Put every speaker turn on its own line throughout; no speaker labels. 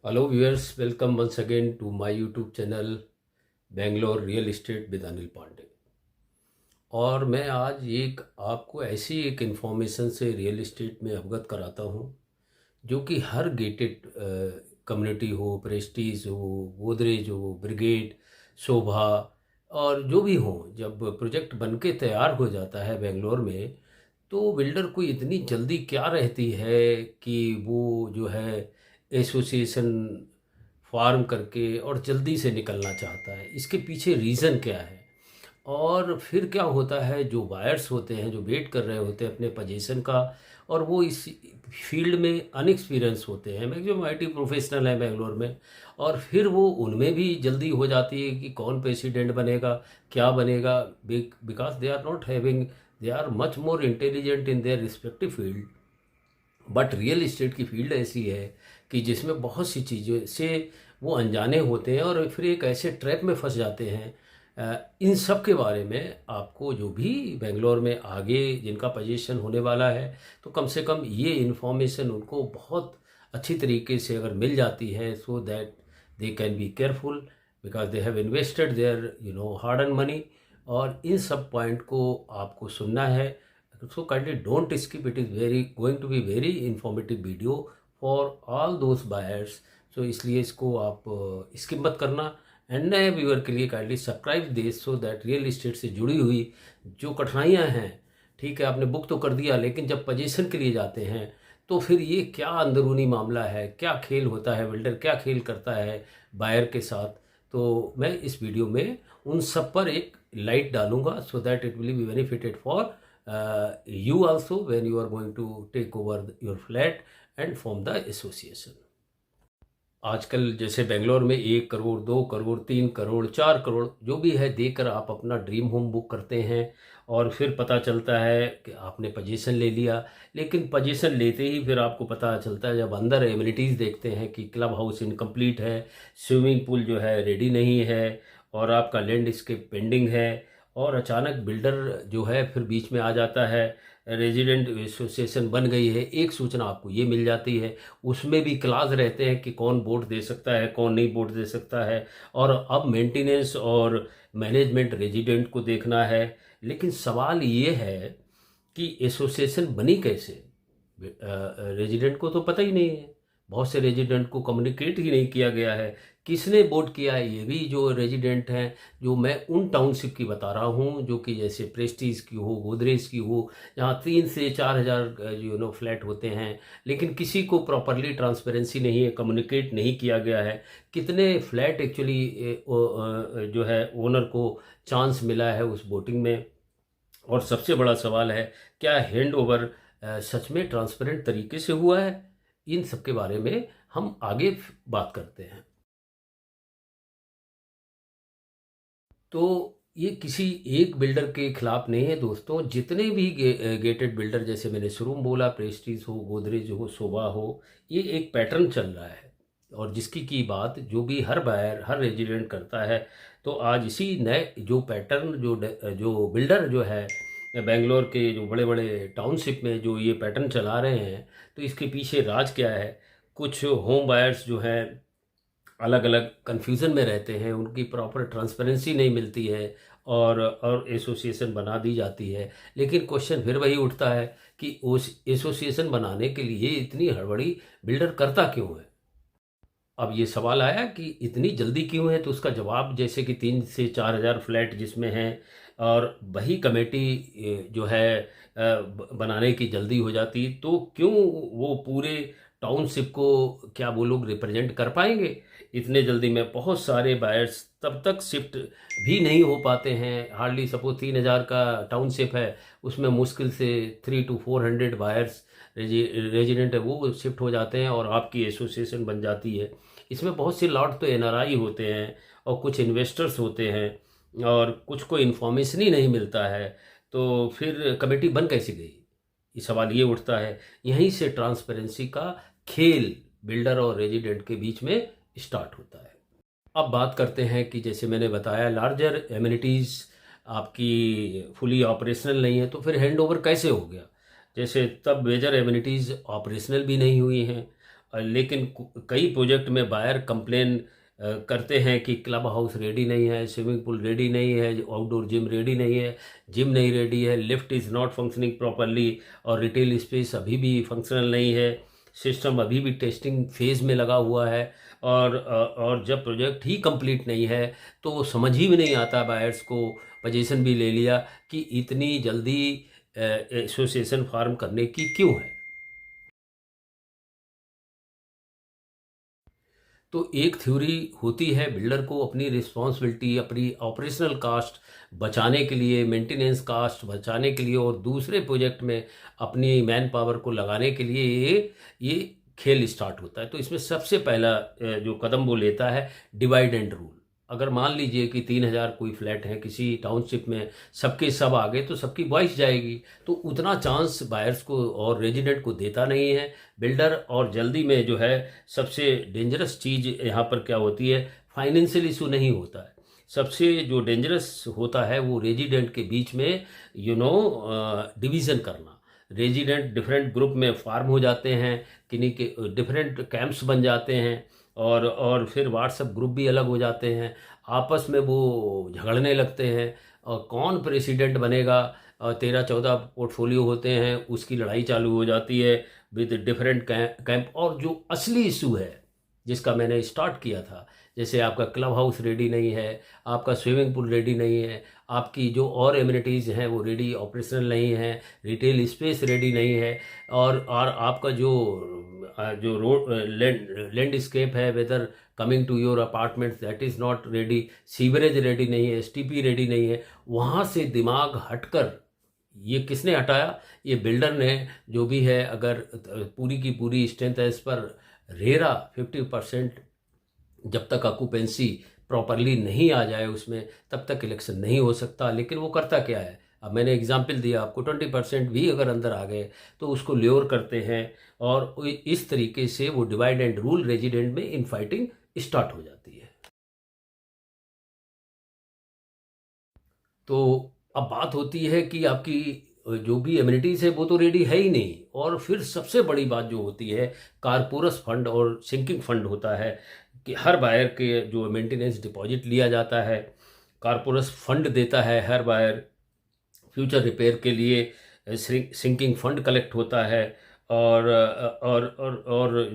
Hello viewers, welcome once again to my YouTube channel Bangalore Real Estate with Anil Pandey. और मैं आज एक आपको ऐसी एक इन्फॉर्मेशन से रियल एस्टेट में अवगत कराता हूँ जो कि हर गेटेड कम्युनिटी हो, प्रेस्टीज हो, गोदरेज हो, ब्रिगेड, शोभा और जो भी हो, जब प्रोजेक्ट बन के तैयार हो जाता है बेंगलोर में, तो बिल्डर को इतनी जल्दी क्या रहती है कि वो जो है एसोसिएशन फार्म करके और जल्दी से निकलना चाहता है। इसके पीछे रीज़न क्या है और फिर क्या होता है, जो बायर्स होते हैं जो वेट कर रहे होते हैं अपने पोजीशन का, और वो इस फील्ड में अनएक्सपीरियंस होते हैं, मैक्सिमम आईटी प्रोफेशनल है बेंगलोर में, और फिर वो उनमें भी जल्दी हो जाती है कि कौन प्रेसिडेंट बनेगा, क्या बनेगा, because they are not having, they are much more intelligent in their respective field. But real estate की फील्ड ऐसी है कि जिसमें बहुत सी चीज़ों से वो अनजाने होते हैं और फिर एक ऐसे ट्रैप में फंस जाते हैं। इन सब के बारे में आपको, जो भी बेंगलोर में आगे जिनका पोजीशन होने वाला है, तो कम से कम ये इन्फॉर्मेशन उनको बहुत अच्छी तरीके से अगर मिल जाती है, so that they can be careful because they have invested there hard and money. और इन सब पॉइंट को आपको सुनना है, so kindly don't skip, it is very going to be very informative video for all those buyers। so इसलिए इसको आप skip मत करना। एंड नए व्यूअर के लिए kindly subscribe they, so that real estate से जुड़ी हुई जो कठिनाइयाँ हैं, ठीक है, आपने बुक तो कर दिया लेकिन जब पोजीशन के लिए जाते हैं तो फिर ये क्या अंदरूनी मामला है, क्या खेल होता है, बिल्डर क्या खेल करता है बायर के साथ, तो मैं इस वीडियो में उन सब पर एक लाइट डालूंगा, so that it will be benefited for you also when you are going to take over your flat and form the association। आजकल जैसे बेंगलोर में 1 करोड़, 2 करोड़, 3 करोड़, 4 करोड़ जो भी है देकर आप अपना ड्रीम होम बुक करते हैं, और फिर पता चलता है कि आपने पोजीशन ले लिया, लेकिन पोजीशन लेते ही फिर आपको पता चलता है जब अंदर एमिनिटीज़ देखते हैं कि क्लब हाउस इनकम्प्लीट है, स्विमिंग पूल जो है रेडी नहीं है, और आपका लैंडस्केप पेंडिंग है, और अचानक बिल्डर जो है फिर बीच में आ जाता है, रेजिडेंट एसोसिएशन बन गई है, एक सूचना आपको ये मिल जाती है, उसमें भी क्लास रहते हैं कि कौन वोट दे सकता है, कौन नहीं वोट दे सकता है, और अब मेंटेनेंस और मैनेजमेंट रेजिडेंट को देखना है। लेकिन सवाल ये है कि एसोसिएशन बनी कैसे, रेजिडेंट को तो पता ही नहीं है, बहुत से रेजिडेंट को कम्युनिकेट ही नहीं किया गया है, किसने वोट किया है ये भी जो रेजिडेंट हैं, जो मैं उन टाउनशिप की बता रहा हूँ जो कि जैसे प्रेस्टीज की हो, गोदरेज की हो, जहाँ 3 से 4 हज़ार फ्लैट होते हैं, लेकिन किसी को प्रॉपरली ट्रांसपेरेंसी नहीं है, कम्युनिकेट नहीं किया गया है कितने फ्लैट एक्चुअली जो है ओनर को चांस मिला है उस वोटिंग में। और सबसे बड़ा सवाल है, क्या हैंड ओवर सच में ट्रांसपेरेंट तरीके से हुआ है। इन सब के बारे में हम आगे बात करते हैं। तो ये किसी एक बिल्डर के खिलाफ नहीं है दोस्तों, जितने भी गेटेड बिल्डर, जैसे मैंने शुरू में बोला, प्रेस्टीज हो, गोदरेज हो, शोभा हो, ये एक पैटर्न चल रहा है, और जिसकी की बात जो भी हर बायर, हर रेजिडेंट करता है। तो आज इसी नए जो पैटर्न, जो बिल्डर जो है बेंगलोर के जो बड़े बड़े टाउनशिप में जो ये पैटर्न चला रहे हैं, तो इसके पीछे राज क्या है। कुछ होम बायर्स जो हैं अलग अलग कन्फ्यूज़न में रहते हैं, उनकी प्रॉपर ट्रांसपेरेंसी नहीं मिलती है, और एसोसिएशन बना दी जाती है, लेकिन क्वेश्चन फिर वही उठता है कि उस एसोसिएशन बनाने के लिए इतनी हड़बड़ी बिल्डर करता क्यों है। अब ये सवाल आया कि इतनी जल्दी क्यों है, तो उसका जवाब जैसे कि 3 से 4 हज़ार फ्लैट जिसमें हैं, और वही कमेटी जो है बनाने की जल्दी हो जाती, तो क्यों वो पूरे टाउनशिप को क्या वो लोग रिप्रेजेंट कर पाएंगे इतने जल्दी में। बहुत सारे बायर्स तब तक शिफ्ट भी नहीं हो पाते हैं। हार्डली सपोज 3 हज़ार का टाउनशिप है, उसमें मुश्किल से 3 to 400 बायर्स रेजिडेंट है वो शिफ्ट हो जाते हैं, और आपकी एसोसिएशन बन जाती है। इसमें बहुत से लॉट तो एनआरआई होते हैं, और कुछ इन्वेस्टर्स होते हैं, और कुछ को इन्फॉर्मेशन ही नहीं मिलता है, तो फिर कमेटी बन कैसे गई, ये सवाल ये उठता है। यहीं से ट्रांसपेरेंसी का खेल बिल्डर और रेजिडेंट के बीच में स्टार्ट होता है। अब बात करते हैं कि जैसे मैंने बताया, लार्जर एमिनिटीज़ आपकी फुली ऑपरेशनल नहीं है, तो फिर हैंड ओवर कैसे हो गया। जैसे तब मेजर एमिनिटीज़ ऑपरेशनल भी नहीं हुई हैं, लेकिन कई प्रोजेक्ट में बायर कंप्लेन करते हैं कि क्लब हाउस रेडी नहीं है, स्विमिंग पूल रेडी नहीं है, आउटडोर जिम रेडी नहीं है, जिम नहीं रेडी है, lift is not functioning properly, और रिटेल स्पेस अभी भी फंक्शनल नहीं है, सिस्टम अभी भी टेस्टिंग फेज़ में लगा हुआ है। और जब प्रोजेक्ट ही कंप्लीट नहीं है तो समझ ही में नहीं आता, बायर्स को पोजीशन भी ले लिया कि इतनी जल्दी एसोसिएशन फॉर्म करने की क्यों है। तो एक थ्योरी होती है बिल्डर को अपनी रिस्पॉन्सिबिलिटी, अपनी ऑपरेशनल कास्ट बचाने के लिए, मेंटेनेंस कास्ट बचाने के लिए, और दूसरे प्रोजेक्ट में अपनी मैन पावर को लगाने के लिए ये खेल स्टार्ट होता है। तो इसमें सबसे पहला जो कदम वो लेता है, डिवाइड एंड रूल। अगर मान लीजिए कि 3,000 कोई फ्लैट है किसी टाउनशिप में, सबके सब आ गए तो सबकी वॉइस जाएगी, तो उतना चांस बायर्स को और रेजिडेंट को देता नहीं है बिल्डर। और जल्दी में जो है सबसे डेंजरस चीज़ यहाँ पर क्या होती है, फाइनेंशियल इशू नहीं होता है। सबसे जो डेंजरस होता है वो रेजिडेंट के बीच में डिवीज़न करना। रेजिडेंट डिफरेंट ग्रुप में फार्म हो जाते हैं, किन्हीं के डिफरेंट कैंप्स बन जाते हैं, और फिर व्हाट्सएप ग्रुप भी अलग हो जाते हैं, आपस में वो झगड़ने लगते हैं, और कौन प्रेसिडेंट बनेगा, 13-14 पोर्टफोलियो होते हैं, उसकी लड़ाई चालू हो जाती है विद डिफरेंट कैंप। और जो असली इशू है जिसका मैंने स्टार्ट किया था, जैसे आपका क्लब हाउस रेडी नहीं है, आपका स्विमिंग पूल रेडी नहीं है, आपकी जो और एमिनिटीज़ हैं वो रेडी ऑपरेशनल नहीं है, रिटेल स्पेस रेडी नहीं है, और आपका जो रोड लैंडस्केप है, whether coming to your apartment, that is not ready, sewerage ready नहीं है, एसटीपी रेडी नहीं है। वहाँ से दिमाग हटकर, ये किसने हटाया, ये बिल्डर ने। जो भी है, अगर पूरी की पूरी स्ट्रेंथ है इस पर, रेरा 50% जब तक ऑक्यूपेंसी प्रॉपरली नहीं आ जाए उसमें, तब तक इलेक्शन नहीं हो सकता। लेकिन वो करता क्या है, अब मैंने एग्जाम्पल दिया आपको, 20% भी अगर अंदर आ गए तो उसको ल्योर करते हैं, और इस तरीके से वो डिवाइड एंड रूल रेजिडेंट में इनफाइटिंग स्टार्ट हो जाती है। तो अब बात होती है कि आपकी जो भी एमिनिटीज़ है वो तो रेडी है ही नहीं। और फिर सबसे बड़ी बात जो होती है, कारपोरस फंड और सिंकिंग फंड होता है कि हर बायर के जो मेंटेनेंस डिपॉजिट लिया जाता है, कारपोरस फंड देता है हर बायर, फ्यूचर रिपेयर के लिए सिंकिंग फंड कलेक्ट होता है। और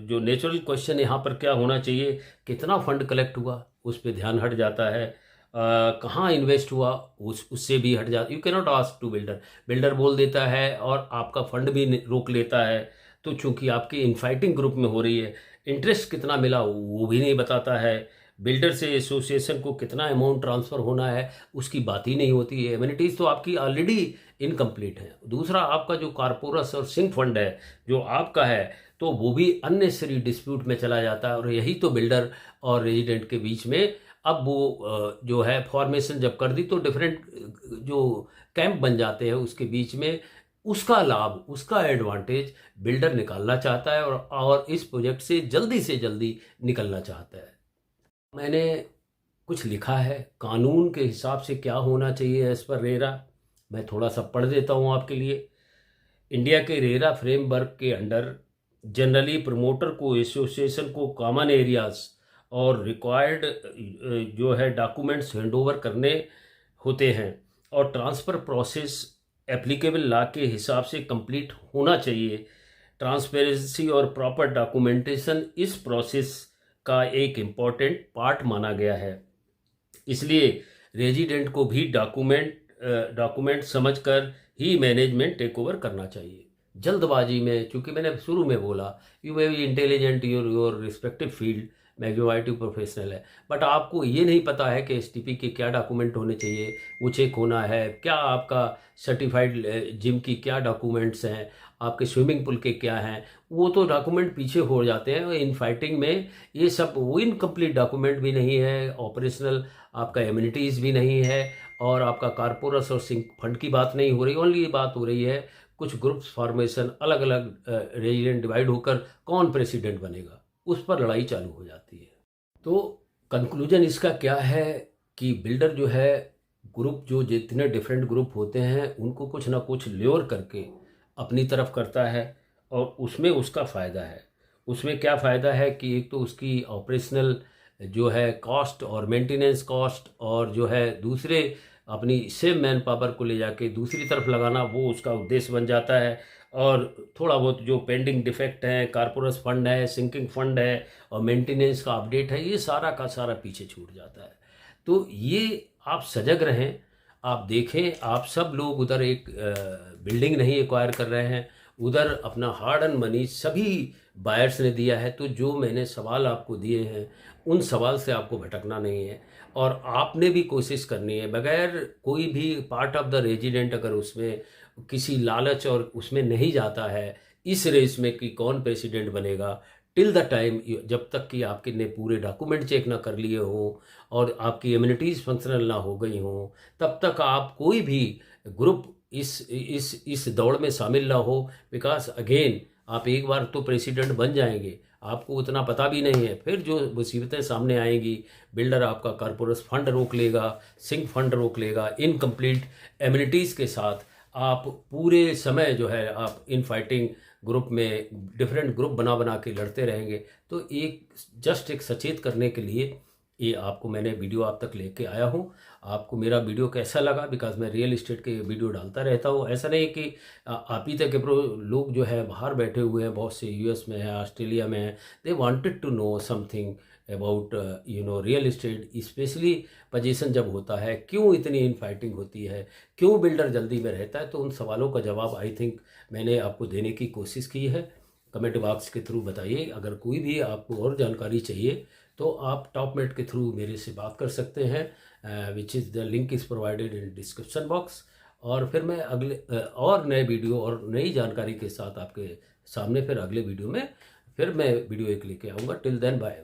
जो नेचुरल क्वेश्चन यहाँ पर क्या होना चाहिए, कितना फंड कलेक्ट हुआ उस पर ध्यान हट जाता है, कहाँ इन्वेस्ट हुआ उससे भी हट जाता। You cannot ask to builder, builder बोल देता है और आपका फंड भी रोक लेता है। तो चूंकि आपकी इनफाइटिंग ग्रुप में हो रही है, इंटरेस्ट कितना मिला वो भी नहीं बताता है, बिल्डर से एसोसिएशन को कितना अमाउंट ट्रांसफ़र होना है उसकी बात ही नहीं होती है। एमिनिटीज़ तो आपकी ऑलरेडी इनकम्प्लीट है। दूसरा, आपका जो कारपोरस और सिंक फंड है जो आपका है, तो वो भी अननेसेसरी डिस्प्यूट में चला जाता है। और यही तो बिल्डर और रेजिडेंट के बीच में, अब वो जो है फॉर्मेशन जब कर दी तो डिफरेंट जो कैंप बन जाते हैं उसके बीच में, उसका लाभ, उसका एडवांटेज बिल्डर निकालना चाहता है, और इस प्रोजेक्ट से जल्दी निकलना चाहता है। मैंने कुछ लिखा है कानून के हिसाब से क्या होना चाहिए एज पर रेरा, मैं थोड़ा सा पढ़ देता हूँ आपके लिए। इंडिया के रेरा फ्रेमवर्क के अंडर जनरली प्रमोटर को एसोसिएशन को कॉमन एरियाज और रिक्वायर्ड जो है डॉक्यूमेंट्स हैंडओवर करने होते हैं, और ट्रांसफ़र प्रोसेस एप्लीकेबल लॉ के हिसाब से कंप्लीट होना चाहिए। ट्रांसपेरेंसी और प्रॉपर डॉक्यूमेंटेशन इस प्रोसेस का एक इम्पॉर्टेंट पार्ट माना गया है। इसलिए रेजिडेंट को भी डॉक्यूमेंट समझकर ही मैनेजमेंट टेक ओवर करना चाहिए। जल्दबाजी में, चूंकि मैंने शुरू में बोला, you may be intelligent your respective field, मैग्नोवाइटिव प्रोफेशनल है, बट आपको ये नहीं पता है कि एसटीपी के क्या डॉक्यूमेंट होने चाहिए, वो चेक होना है क्या, आपका सर्टिफाइड जिम की क्या डॉक्यूमेंट्स हैं, आपके स्विमिंग पूल के क्या हैं, वो तो डॉक्यूमेंट पीछे हो जाते हैं इन फाइटिंग में। ये सब वो इनकम्प्लीट डॉक्यूमेंट भी नहीं है, ऑपरेशनल आपका एमिनिटीज़ भी नहीं है, और आपका कारपोरस और सिंक फंड की बात नहीं हो रही, ओनली बात हो रही है कुछ ग्रुप्स फॉर्मेशन, अलग अलग रेजिडेंट डिवाइड होकर कौन प्रेसिडेंट बनेगा, उस पर लड़ाई चालू हो जाती है। तो कंक्लूजन इसका क्या है कि बिल्डर जो है, ग्रुप जो जितने डिफरेंट ग्रुप होते हैं उनको कुछ ना कुछ ल्योर करके अपनी तरफ करता है, और उसमें उसका फ़ायदा है। उसमें क्या फ़ायदा है कि एक तो उसकी ऑपरेशनल जो है कॉस्ट और मेंटेनेंस कॉस्ट, और जो है दूसरे अपनी सेम मैन पावर को ले जाके दूसरी तरफ लगाना, वो उसका उद्देश्य बन जाता है। और थोड़ा बहुत जो पेंडिंग डिफेक्ट है, कारपोरस फंड है, सिंकिंग फंड है और मेंटेनेंस का अपडेट है, ये सारा का सारा पीछे छूट जाता है। तो ये आप सजग रहें, आप देखें, आप सब लोग उधर एक बिल्डिंग नहीं एक्वायर कर रहे हैं, उधर अपना हार्ड एंड मनी सभी बायर्स ने दिया है। तो जो मैंने सवाल आपको दिए हैं, उन सवाल से आपको भटकना नहीं है, और आपने भी कोशिश करनी है बगैर कोई भी पार्ट ऑफ द रेजिडेंट अगर उसमें किसी लालच और उसमें नहीं जाता है इस रेस में कि कौन प्रेसिडेंट बनेगा, टिल द टाइम जब तक कि आपके ने पूरे डॉक्यूमेंट चेक ना कर लिए हों और आपकी इम्यूनिटीज़ फंक्शनल ना हो गई हों, तब तक आप कोई भी ग्रुप इस दौड़ में शामिल ना हो। बिकॉज अगेन आप एक बार तो प्रेसिडेंट बन जाएंगे, आपको उतना पता भी नहीं है, फिर जो मुसीबतें सामने आएंगी, बिल्डर आपका कारपोरस फंड रोक लेगा, सिंक फंड रोक लेगा, इनकम्प्लीट एम्यूनिटीज़ के साथ आप पूरे समय जो है आप इन फाइटिंग ग्रुप में डिफरेंट ग्रुप बना बना के लड़ते रहेंगे। तो एक जस्ट एक सचेत करने के लिए ये आपको मैंने वीडियो आप तक लेके आया हूँ। आपको मेरा वीडियो कैसा लगा, बिकॉज मैं रियल इस्टेट के वीडियो डालता रहता हूँ। ऐसा नहीं कि आप ही तक लोग जो है बाहर बैठे हुए हैं, बहुत से यूएस में है, ऑस्ट्रेलिया में है, they wanted to know something about real estate, specially position जब होता है, क्यों इतनी इन फाइटिंग होती है, क्यों बिल्डर जल्दी में रहता है। तो उन सवालों का जवाब आई थिंक मैंने आपको देने की कोशिश की है। कमेंट बॉक्स के थ्रू बताइए। अगर कोई भी आपको और जानकारी चाहिए तो आप टॉपमेट के थ्रू मेरे से बात कर सकते हैं, which is the link is provided in description box. और फिर मैं अगले और नए वीडियो और नई जानकारी के साथ आपके सामने फिर अगले वीडियो में फिर मैं वीडियो एक लेके आऊँगा। Till then bye.